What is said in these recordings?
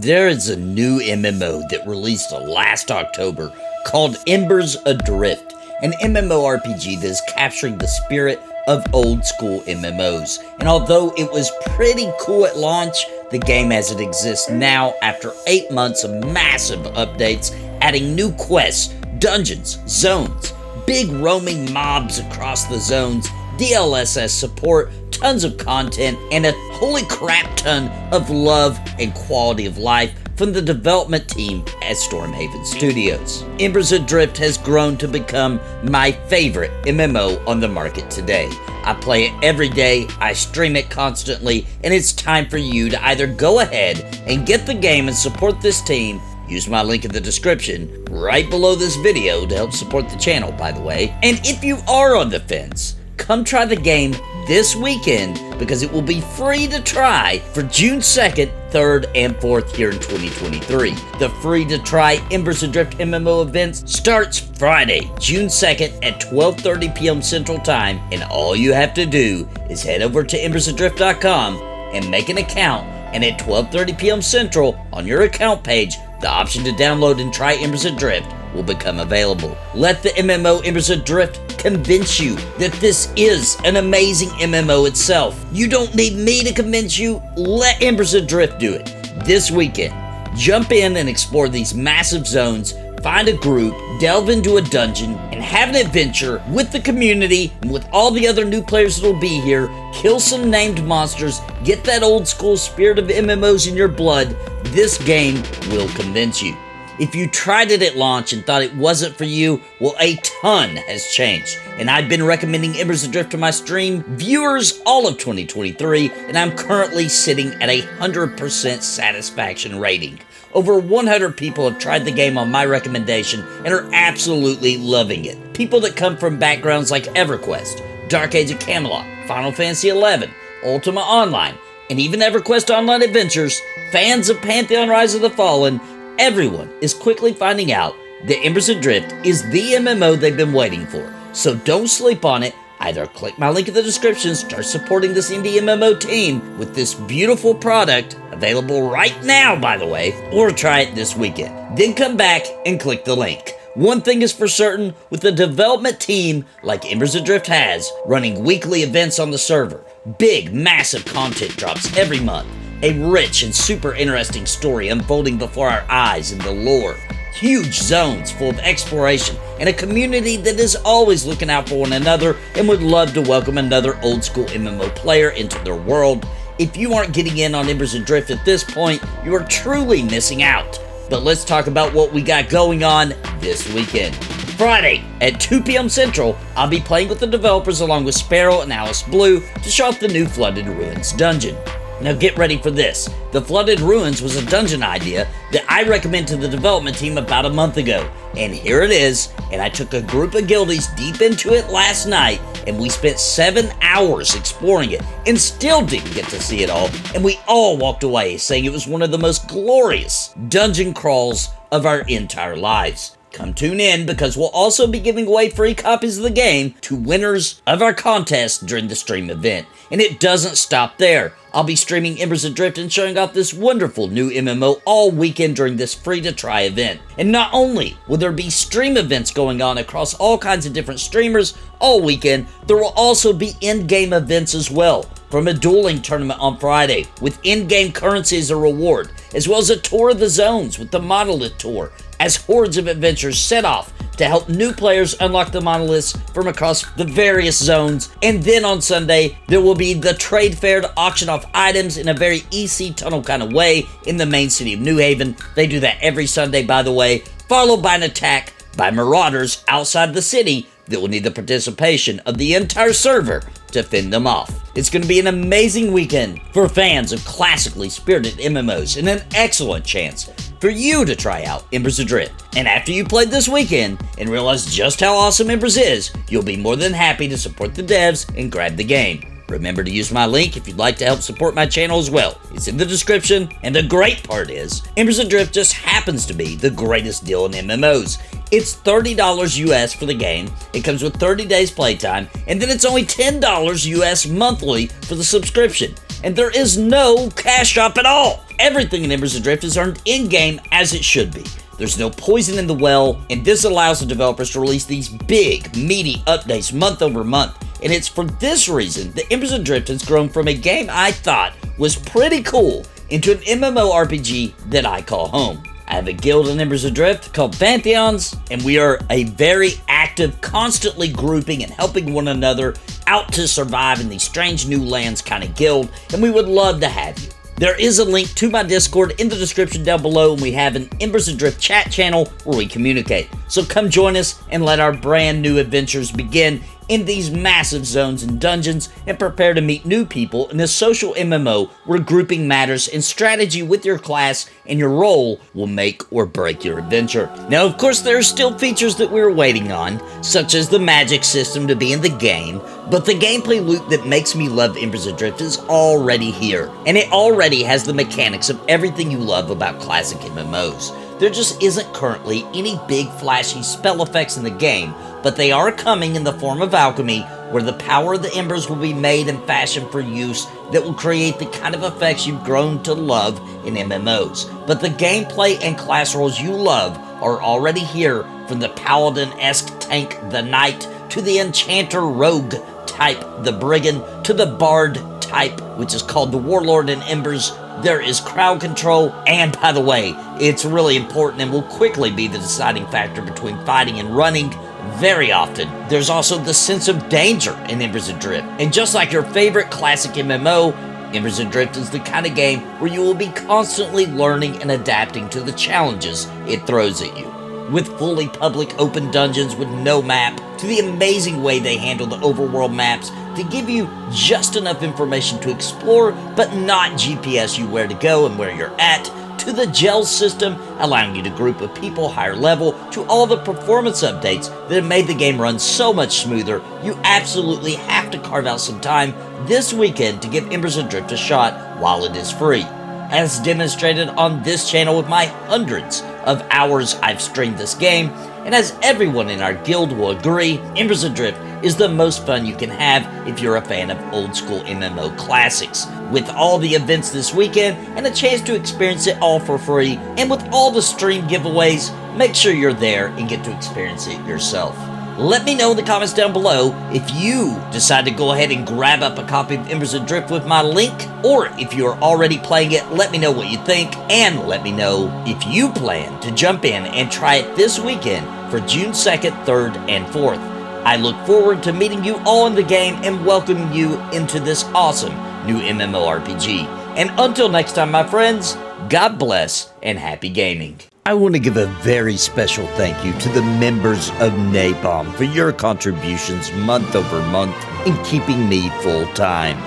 There is a new MMO that released last October called Embers Adrift, an MMORPG that is capturing the spirit of old school MMOs. And although it was pretty cool at launch, the game as it exists now, after 8 months of massive updates, adding new quests, dungeons, zones, big roaming mobs across the zones, DLSS support, tons of content, and a holy crap ton of love and quality of life from the development team at Stormhaven Studios. Embers Adrift has grown to become my favorite MMO on the market today. I play it every day, I stream it constantly, and it's time for you to either go ahead and get the game and support this team. Use my link in the description right below this video to help support the channel, by the way. And if you are on the fence, come try the game this weekend because it will be free to try for June 2nd, 3rd, and 4th here in 2023. The free to try Embers Adrift MMO event starts Friday, June 2nd at 12:30 p.m. Central Time, and all you have to do is head over to embersadrift.com and make an account, and at 12:30 p.m. Central on your account page, the option to download and try Embers Adrift will become available. Let the MMO Embers Adrift convince you that this is an amazing MMO itself. You don't need me to convince you, let Embers Adrift do it. This weekend, jump in and explore these massive zones, find a group, delve into a dungeon, and have an adventure with the community and with all the other new players that'll be here, kill some named monsters, get that old school spirit of MMOs in your blood. This game will convince you. If you tried it at launch and thought it wasn't for you, well, a ton has changed. And I've been recommending Embers Adrift to my stream viewers all of 2023, and I'm currently sitting at a 100% satisfaction rating. Over 100 people have tried the game on my recommendation and are absolutely loving it. People that come from backgrounds like EverQuest, Dark Age of Camelot, Final Fantasy XI, Ultima Online, and even EverQuest Online Adventures, fans of Pantheon Rise of the Fallen. Everyone is quickly finding out that Embers Adrift is the MMO they've been waiting for. So don't sleep on it. Either click my link in the description, start supporting this indie MMO team with this beautiful product, available right now, by the way, or try it this weekend. Then come back and click the link. One thing is for certain, with a development team like Embers Adrift has, running weekly events on the server, big, massive content drops every month, a rich and super interesting story unfolding before our eyes in the lore, huge zones full of exploration, and a community that is always looking out for one another and would love to welcome another old school MMO player into their world. If you aren't getting in on Embers Adrift at this point, you are truly missing out. But let's talk about what we got going on this weekend. Friday at 2 p.m. Central, I'll be playing with the developers along with Sparoh and AliceBluu to show off the new Flooded Ruins dungeon. Now get ready for this. The Flooded Ruins was a dungeon idea that I recommended to the development team about a month ago. And here it is, and I took a group of guildies deep into it last night, and we spent 7 hours exploring it, and still didn't get to see it all, and we all walked away saying it was one of the most glorious dungeon crawls of our entire lives. Come tune in because we'll also be giving away free copies of the game to winners of our contest during the stream event. And it doesn't stop there. I'll be streaming Embers Adrift and showing off this wonderful new MMO all weekend during this free-to-try event. And not only will there be stream events going on across all kinds of different streamers all weekend, there will also be in-game events as well. From a dueling tournament on Friday with in-game currency as a reward, as well as a tour of the zones with the Monolith tour, as hordes of adventures set off to help new players unlock the Monoliths from across the various zones. And then on Sunday, there will be the trade fair to auction off items in a very EC tunnel kind of way in the main city of New Haven. They do that every Sunday, by the way, followed by an attack by marauders outside the city that will need the participation of the entire server to fend them off. It's going to be an amazing weekend for fans of classically spirited MMOs and an excellent chance for you to try out Embers Adrift. And after you played this weekend and realize just how awesome Embers is, you'll be more than happy to support the devs and grab the game. Remember to use my link if you'd like to help support my channel as well. It's in the description, and the great part is, Embers Adrift just happens to be the greatest deal in MMOs. It's $30 US for the game, it comes with 30 days playtime, and then it's only $10 US monthly for the subscription. and there is no cash shop at all. Everything in Embers Adrift is earned in-game as it should be. There's no poison in the well, and this allows the developers to release these big, meaty updates month over month. And it's for this reason that Embers Adrift has grown from a game I thought was pretty cool into an MMORPG that I call home. I have a guild in Embers Adrift called Pantheons, and we are a very active, constantly grouping and helping one another out to survive in these strange new lands kind of guild, and we would love to have you. There is a link to my Discord in the description down below, and we have an Embers Adrift chat channel where we communicate. So come join us and let our brand new adventures begin in these massive zones and dungeons, and prepare to meet new people in this social MMO where grouping matters and strategy with your class and your role will make or break your adventure. Now, of course, there are still features that we're waiting on, such as the magic system to be in the game, but the gameplay loop that makes me love Embers Adrift is already here, and it already has the mechanics of everything you love about classic MMOs. There just isn't currently any big flashy spell effects in the game, but they are coming in the form of alchemy, where the power of the embers will be made and fashioned for use that will create the kind of effects you've grown to love in MMOs. But the gameplay and class roles you love are already here, from the paladin-esque tank, the knight, to the enchanter rogue type, the brigand, to the bard type, which is called the warlord in Embers. There is crowd control, and by the way, it's really important and will quickly be the deciding factor between fighting and running. Very often, there's also the sense of danger in Embers Adrift. And just like your favorite classic MMO, Embers Adrift is the kind of game where you will be constantly learning and adapting to the challenges it throws at you. With fully public open dungeons with no map, to the amazing way they handle the overworld maps to give you just enough information to explore, but not GPS you where to go and where you're at, to the gel system, allowing you to group with people higher level, to all the performance updates that have made the game run so much smoother. You absolutely have to carve out some time this weekend to give Embers Adrift a shot while it is free. As demonstrated on this channel with my hundreds of hours I've streamed this game, and as everyone in our guild will agree, Embers Adrift is the most fun you can have if you're a fan of old school MMO classics. With all the events this weekend and a chance to experience it all for free, and with all the stream giveaways, make sure you're there and get to experience it yourself. Let me know in the comments down below if you decide to go ahead and grab up a copy of Embers Adrift with my link, or if you're already playing it, let me know what you think, and let me know if you plan to jump in and try it this weekend for June 2nd, 3rd, and 4th. I look forward to meeting you all in the game and welcoming you into this awesome new MMORPG. And until next time, my friends, God bless and happy gaming. I want to give a very special thank you to the members of NAPALM for your contributions month over month in keeping me full time.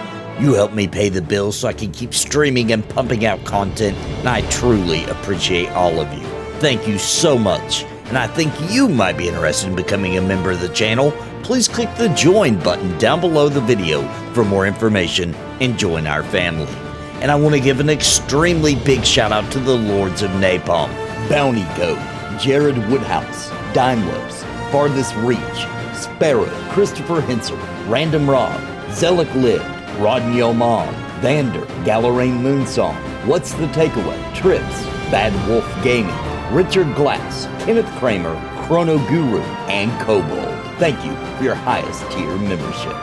You help me pay the bills so I can keep streaming and pumping out content, and I truly appreciate all of you. Thank you so much. And I think you might be interested in becoming a member of the channel. Please click the join button down below the video for more information and join our family. And I want to give an extremely big shout out to the Lords of Napalm: Bounty Goat, Jared Woodhouse, Dimewebs, Farthest Reach, Sparoh, Christopher Hensel, Random Rob, Zelik Lived, Rodney Oman, Vander, Galarain Moonsong, What's the Takeaway, Trips, Bad Wolf Gaming, Richard Glass, Kenneth Kramer, Chrono Guru, and Kobold. Thank you for your highest tier membership.